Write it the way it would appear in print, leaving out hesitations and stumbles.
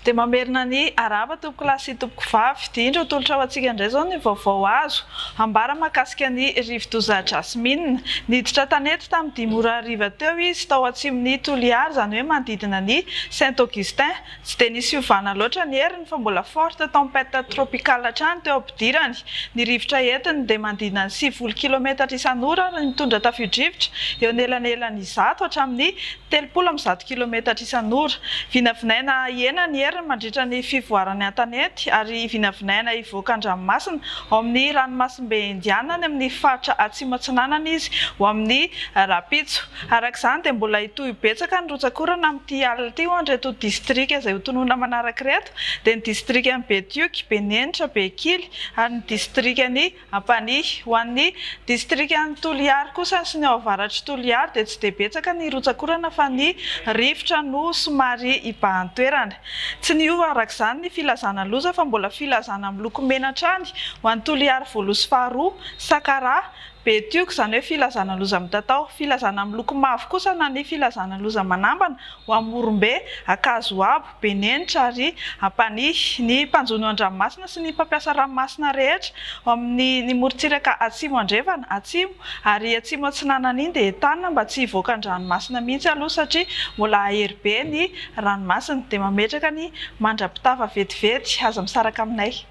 Dia mamerina ny araba tompoko lahy sy tompoko vavy. Dia indro tolotra ho antsika indray izao ny vaovao azo ambara mahakasika ny rivo-doza Jasmine. Niditra tanety tamin'ny 5 ora hariva teo izy tao atsimon'ny Toliara, izany hoe manodidina ny Saint-Augustin. Tsy dia nisy hiovana loatra ny heriny fa mbola forte tempête tropicale hatrany teo ampidirany. Ny rivotra entiny dia manodidina ny 70 km isan'ora ary mitondra tafio-drivotra eo anelanelan'ny 100 hatramin'ny 310 km isan'ora. Vinavinaina hena ny heriny mandritra ny fivoarany an-tanety ary vinavinaina hivoaka an-dranomasina ao amin'ny ranomasimbe Indiana ny amin'ny faritra atsimo atsinanana izy ho amin'ny Rapitso. Arak'izany dia mbola hitohy betsaka ny rotsakorana amin'ity alina ity ho an'ireto distrika izay ho tonoina manaraka ireto dia ny distrikan'ny Betioky, Benenitra, Bekily ary ny distrikan'ny Ampanihy. Ho an'ny distrikan'ny Toliara kosa sy ny ao avaratry Toliara dia tsy dia betsaka ny rotsakorana fa ny rivotra no somary ibahan-toerana. Tsy niova arak'izany ny filazana loza fa mbola filazana miloko mena hatrany ho an'ny Toliara Voalozy faharoa, Sakara, Betioky izany hoe filazana loza mitatao, filazana miloko mavo kosa na ny filazana loza manambana ho amin'ny Morombe, Ankazoabo, Benenitra ary Ampanihy. Ny mpanjono an-dranomasina sy ny mpampiasa ranomasina rehetra ao amin'ny morontsiraka atsimo andrefana, atsimo ary atsimo atsinanana iny dia entanina mba tsy hivoaka an-dranomasina mihitsy aloha satria mbola ahery be ny ranomasina. Dia mametraka ny mandrapitava vetivety, aza misaraka aminay.